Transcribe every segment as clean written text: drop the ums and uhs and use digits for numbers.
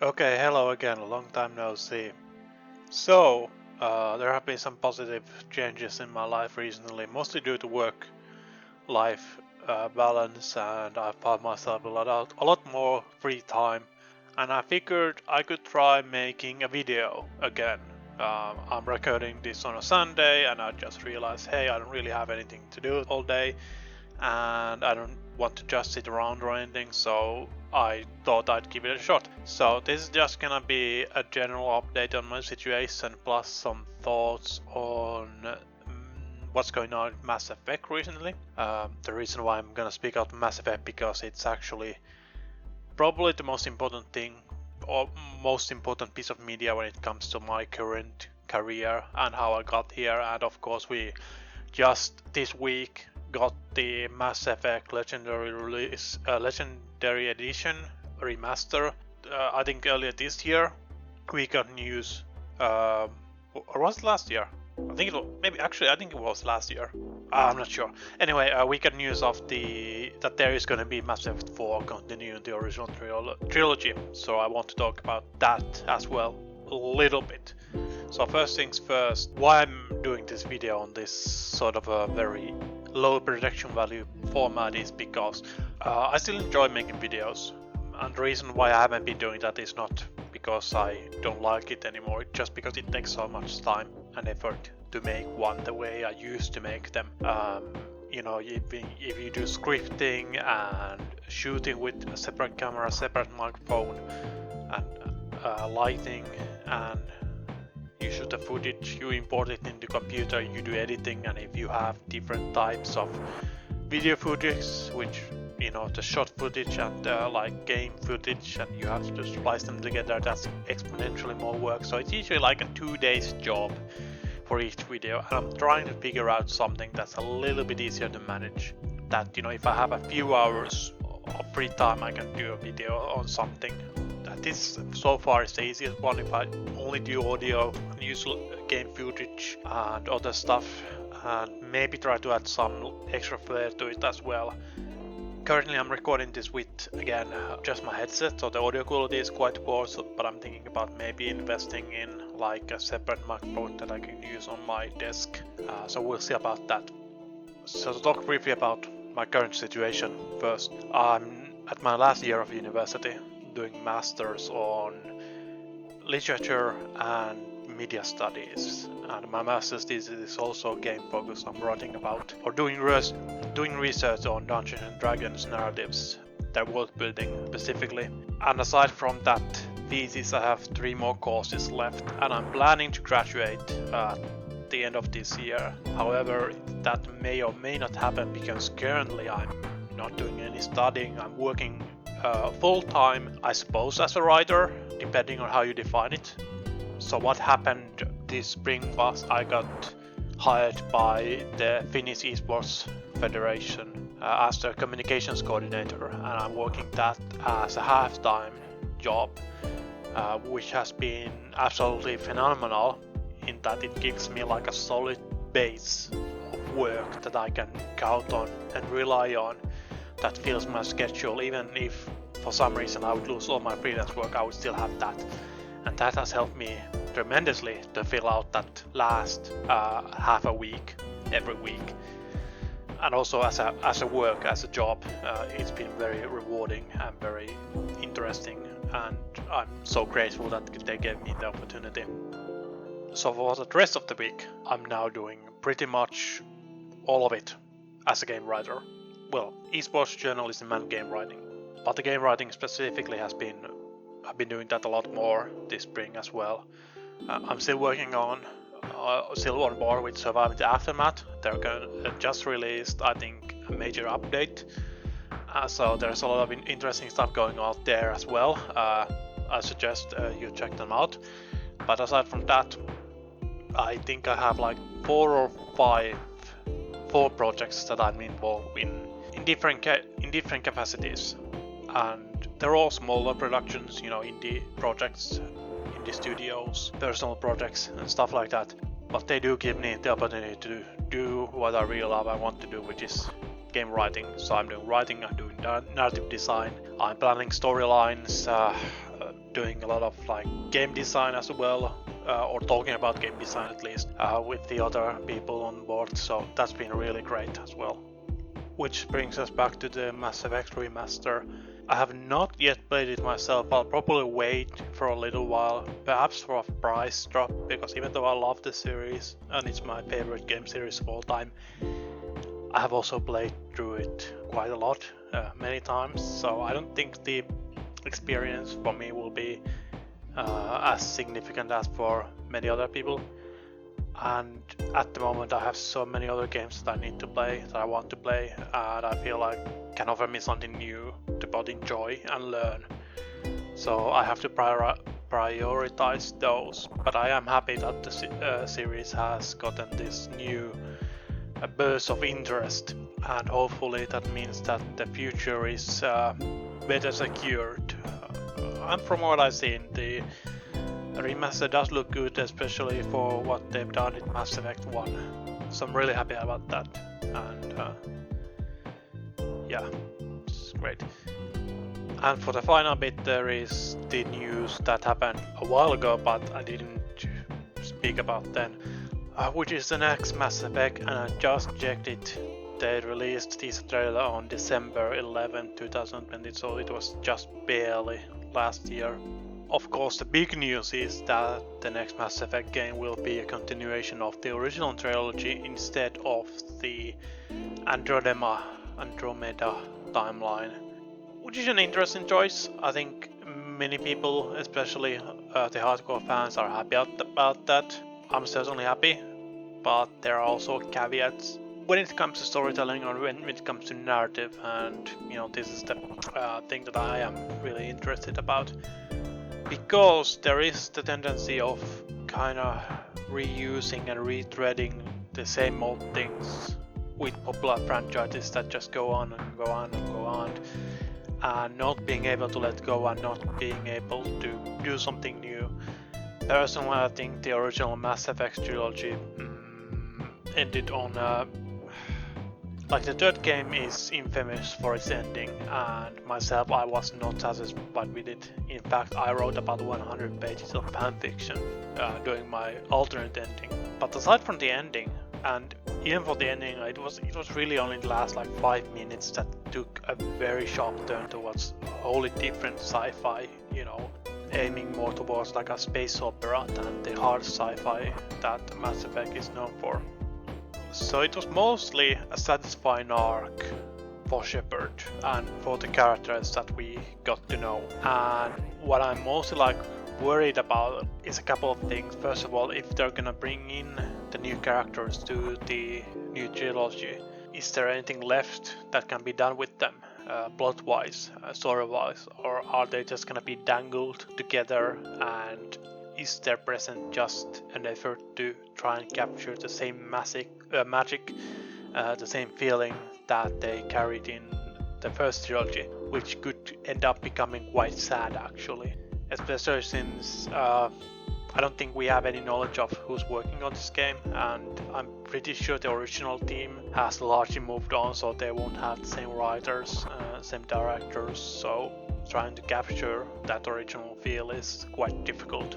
Okay, hello again, long time no see. So, there have been some positive changes in my life recently, mostly due to work-life balance, and I found myself a lot more free time. And I figured I could try making a video again. I'm recording this on a Sunday, and I just realized, hey, I don't really have anything to do all day, and I don't want to just sit around or anything, so I thought I'd give it a shot. So this is just gonna be a general update on my situation plus some thoughts on what's going on with Mass Effect recently. The reason why I'm gonna speak out Mass Effect because it's actually probably the most important thing or most important piece of media when it comes to my current career and how I got here. And of course we just this week got the Mass Effect Legendary Edition Remaster. I think earlier this year we got news, or was it last year? I think it was last year. I'm not sure. Anyway, we got news of that there is going to be Mass Effect 4 continuing the original trilogy. So I want to talk about that as well a little bit. So first things first, why I'm doing this video on this sort of a very low production value format is because I still enjoy making videos, and the reason why I haven't been doing that is not because I don't like it anymore, it's just because it takes so much time and effort to make one the way I used to make them. If you do scripting and shooting with a separate camera, separate microphone, and lighting, and you shoot the footage, you import it into computer, you do editing, and if you have different types of video footage, which the shot footage and like game footage, and you have to splice them together, that's exponentially more work. So it's usually like a 2 days job for each video, and I'm trying to figure out something that's a little bit easier to manage. That if I have a few hours of free time, I can do a video on something. This so far is the easiest one. If I only do audio and use game footage and other stuff, and maybe try to add some extra flair to it as well. Currently I'm recording this with, again, just my headset, so the audio quality is quite poor, but I'm thinking about maybe investing in like a separate microphone that I can use on my desk, so we'll see about that. So to talk briefly about my current situation first, I'm at my last year of university doing masters on literature and media studies, and my master's thesis is also game focused. I'm writing about or doing research on Dungeons and Dragons narratives, their world building specifically. And aside from that thesis, I have 3 more courses left, and I'm planning to graduate at the end of this year. However, that may or may not happen because currently I'm not doing any studying. I'm working full-time, I suppose, as a writer, depending on how you define it. So what happened this spring was I got hired by the Finnish Esports Federation as the communications coordinator, and I'm working that as a half-time job, which has been absolutely phenomenal in that it gives me like a solid base of work that I can count on and rely on, that fills my schedule. Even if for some reason I would lose all my freelance work, I would still have that, and that has helped me tremendously to fill out that last half a week every week. And also as a job, it's been very rewarding and very interesting, and I'm so grateful that they gave me the opportunity. So for the rest of the week, I'm now doing pretty much all of it as a game writer. Well, esports journalism and game writing, but the game writing specifically I've been doing that a lot more this spring as well. I'm still working on, still on board with Surviving the Aftermath. They're just released, I think, a major update. So there's a lot of interesting stuff going on there as well. I suggest you check them out. But aside from that, I think I have like 4 or 5 projects that I'm involved in different capacities, and they're all smaller productions, indie projects, indie studios, personal projects and stuff like that. But they do give me the opportunity to do what I really love, I want to do, which is game writing. So I'm doing writing, I'm doing narrative design, I'm planning storylines, doing a lot of like game design as well, or talking about game design at least, with the other people on board, so that's been really great as well. Which brings us back to the Mass Effect Remaster. I have not yet played it myself. I'll probably wait for a little while, perhaps for a price drop, because even though I love the series and it's my favorite game series of all time, I have also played through it quite a lot, many times, so I don't think the experience for me will be as significant as for many other people. And at the moment I have so many other games that I need to play, that I want to play, and I feel like can offer me something new to both enjoy and learn. So I have to prioritize those, but I am happy that the series has gotten this new burst of interest, and hopefully that means that the future is better secured. And from what I've seen, the remaster does look good, especially for what they've done in Mass Effect 1. So I'm really happy about that, and yeah, it's great. And for the final bit, there is the news that happened a while ago, but I didn't speak about then, which is the next Mass Effect, and I just checked it. They released this trailer on December 11, 2020, so it was just barely last year. Of course, the big news is that the next Mass Effect game will be a continuation of the original trilogy instead of the Andromeda timeline, which is an interesting choice. I think many people, especially the hardcore fans, are happy about that. I'm certainly happy, but there are also caveats when it comes to storytelling or when it comes to narrative, and this is the thing that I am really interested about. Because there is the tendency of kind of reusing and retreading the same old things with popular franchises that just go on and go on and go on, and not being able to let go and not being able to do something new. Personally, I think the original Mass Effect trilogy ended on like the third game is infamous for its ending, and myself, I was not satisfied with it. In fact, I wrote about 100 pages of fanfiction doing my alternate ending. But aside from the ending, and even for the ending, it was really only the last like 5 minutes that took a very sharp turn towards wholly different sci-fi, aiming more towards like a space opera than the hard sci-fi that Mass Effect is known for. So it was mostly a satisfying arc for Shepard and for the characters that we got to know. And what I'm mostly worried about is a couple of things. First of all, if they're gonna bring in the new characters to the new trilogy, is there anything left that can be done with them, plot-wise, story-wise, or are they just gonna be dangled together, and is their present just an effort to try and capture the same magic, the same feeling that they carried in the first trilogy, which could end up becoming quite sad actually, especially since I don't think we have any knowledge of who's working on this game, and I'm pretty sure the original team has largely moved on, so they won't have the same writers, same directors, so trying to capture that original feel is quite difficult.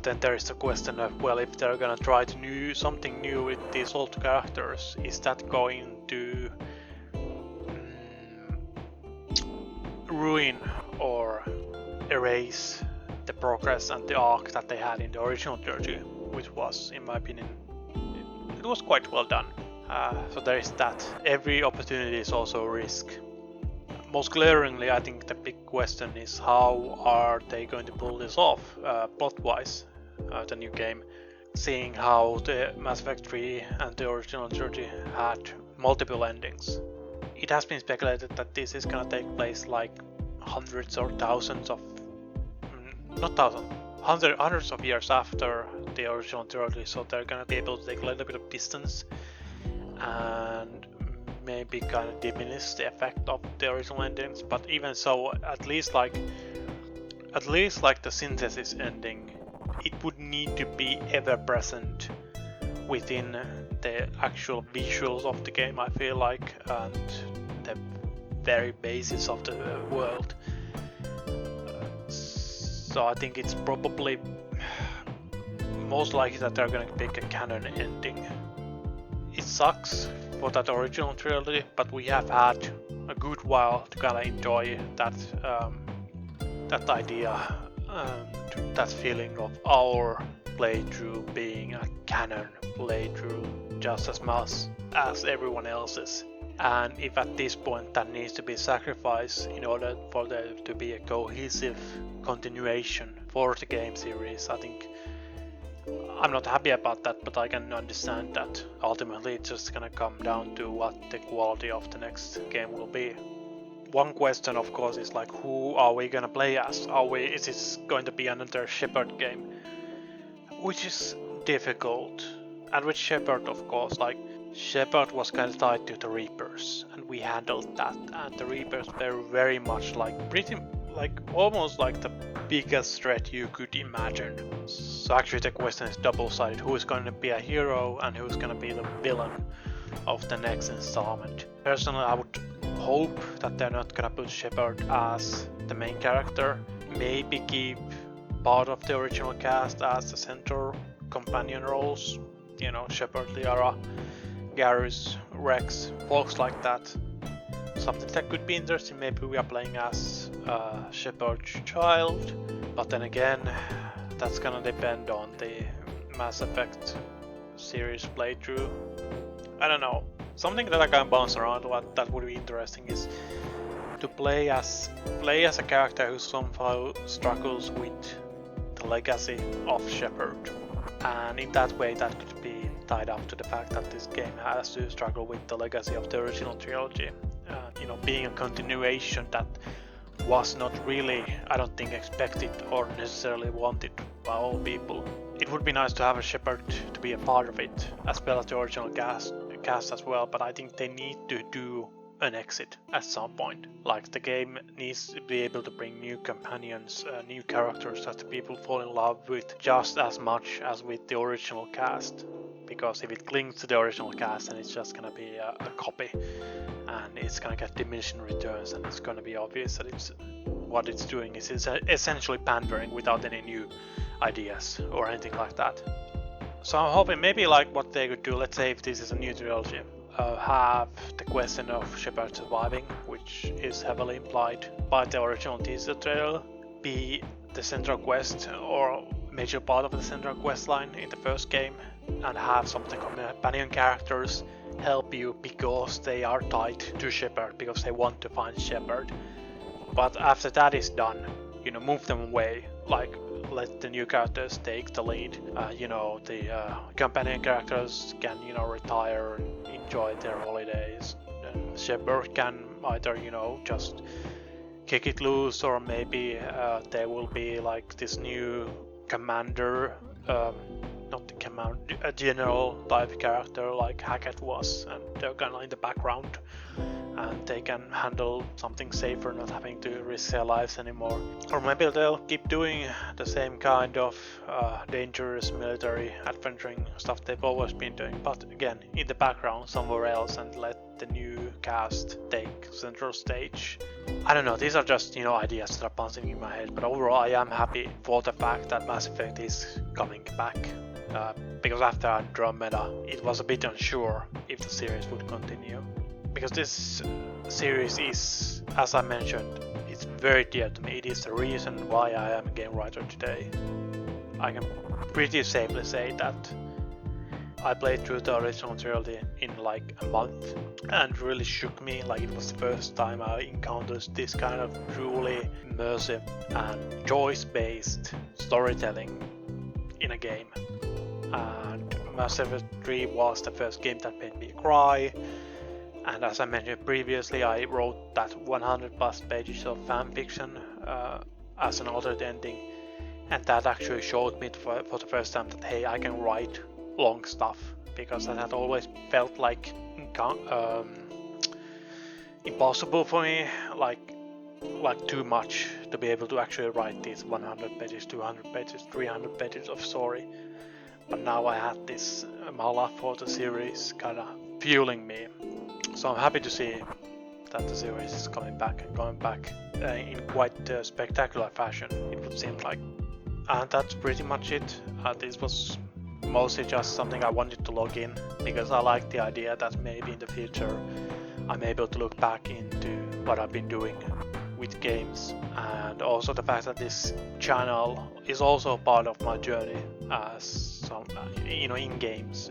Then there is the question of, well, if they're gonna try to do something new with these old characters, is that going to ruin or erase the progress and the arc that they had in the original trilogy, which was, in my opinion, it was quite well done. So there is that. Every opportunity is also a risk. Most glaringly, I think the big question is how are they going to pull this off plot-wise, the new game, seeing how the Mass Effect 3 and the original trilogy had multiple endings. It has been speculated that this is gonna take place like hundreds or thousands of, not thousands, hundreds of years after the original trilogy, so they're gonna be able to take a little bit of distance and maybe kind of diminish the effect of the original endings. But even so, at least like the synthesis ending, it would need to be ever present within the actual visuals of the game, I feel like, and the very basis of the world. So I think it's probably most likely that they're gonna pick a canon ending. It sucks for that original trilogy, but we have had a good while to kind of enjoy that that idea, that feeling of our playthrough being a canon playthrough just as much as everyone else's. And if at this point that needs to be sacrificed in order for there to be a cohesive continuation for the game series, I think I'm not happy about that, but I can understand that ultimately it's just gonna come down to what the quality of the next game will be. One question of course is like, who are we gonna play as? Is this going to be another Shepard game? Which is difficult. And with Shepard of course, like Shepard was kind of tied to the Reapers, and we handled that, and the Reapers were very much like almost like the biggest threat you could imagine. So actually the question is double-sided, who is going to be a hero and who is going to be the villain of the next installment. Personally, I would hope that they're not going to put Shepard as the main character, maybe keep part of the original cast as the central companion roles, you know, Shepard, Liara, Garrus, Rex, folks like that. Something that could be interesting, maybe we are playing as Shepard's child, but then again, that's gonna depend on the Mass Effect series playthrough. I don't know. Something that I can bounce around what that would be interesting is to play as a character who somehow struggles with the legacy of Shepard. And in that way that could be tied up to the fact that this game has to struggle with the legacy of the original trilogy. You know, being a continuation that was not really, I don't think, expected or necessarily wanted by all people. It would be nice to have a Shepard to be a part of it, as well as the original cast as well, but I think they need to do an exit at some point. Like, the game needs to be able to bring new companions, new characters that the people fall in love with just as much as with the original cast. Because if it clings to the original cast, then it's just gonna be a copy, and it's gonna get diminishing returns, and it's gonna be obvious that what it's doing is essentially pandering without any new ideas or anything like that. So I'm hoping maybe like what they could do, let's say if this is a new trilogy, have the question of Shepard surviving, which is heavily implied by the original teaser trailer, be the central quest or major part of the central quest line in the first game, and have some of the companion characters help you because they are tied to Shepard, because they want to find Shepard. But after that is done, you know, move them away, like let the new characters take the lead. You know, the companion characters can, you know, retire and enjoy their holidays, and Shepard can either, you know, just kick it loose, or maybe there will be like this new commander, not the commander, a general type character like Hackett was, and they're kind of in the background, and they can handle something safer, not having to risk their lives anymore. Or maybe they'll keep doing the same kind of dangerous military adventuring stuff they've always been doing, but again in the background somewhere else, and let the new cast take central stage. I don't know, these are just, you know, ideas that are bouncing in my head, but overall I am happy for the fact that Mass Effect is coming back. Because after Andromeda it was a bit unsure if the series would continue. Because this series is, as I mentioned, it's very dear to me. It is the reason why I am a game writer today. I can pretty safely say that I played through the original trilogy in like a month, and really shook me. Like, it was the first time I encountered this kind of truly immersive and choice-based storytelling in a game. And Mass Effect 3 was the first game that made me cry. And as I mentioned previously, I wrote that 100 plus pages of fanfiction as an alternate ending, and that actually showed me for the first time that hey, I can write long stuff, because that had always felt like impossible for me, like too much to be able to actually write these 100 pages, 200 pages, 300 pages of story. But now I had this my love for the series kind of fueling me. So I'm happy to see that the series is coming back in quite a spectacular fashion, it would seem like. And that's pretty much it. This was mostly just something I wanted to log in because I like the idea that maybe in the future I'm able to look back into what I've been doing with games, and also the fact that this channel is also part of my journey as some, in games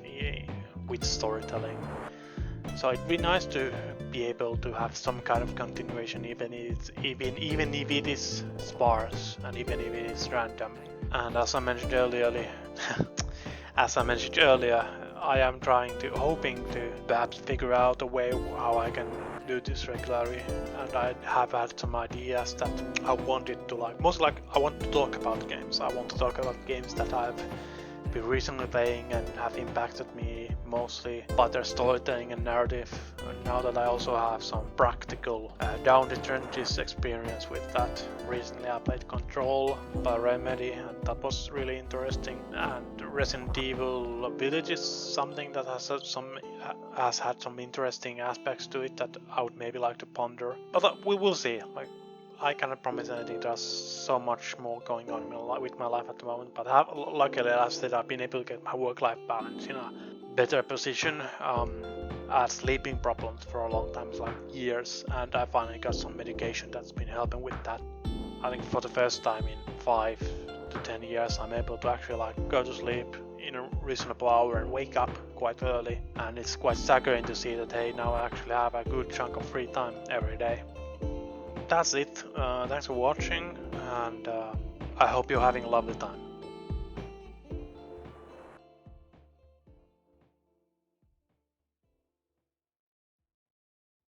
with storytelling. So it'd be nice to be able to have some kind of continuation, even if it is sparse and even if it is random. And as I mentioned earlier, I am hoping to perhaps figure out a way how I can do this regularly, and I have had some ideas that I wanted to I want to talk about games. I want to talk about games that I've been recently playing and have impacted me mostly by their storytelling and narrative. And now that I also have some practical down the trenches experience with that, recently I played Control by Remedy, and that was really interesting. And Resident Evil Village is something that has had some interesting aspects to it that I would maybe like to ponder. But we will see. I cannot promise anything. There's so much more going on with my life at the moment. But luckily, as I said, I've been able to get my work-life balance in a better position. I had sleeping problems for a long time, like years, and I finally got some medication that's been helping with that. I think for the first time in 5 to 10 years, I'm able to actually go to sleep in a reasonable hour and wake up quite early. And it's quite staggering to see that, hey, now I actually have a good chunk of free time every day. That's it. Thanks for watching, and I hope you're having a lovely time.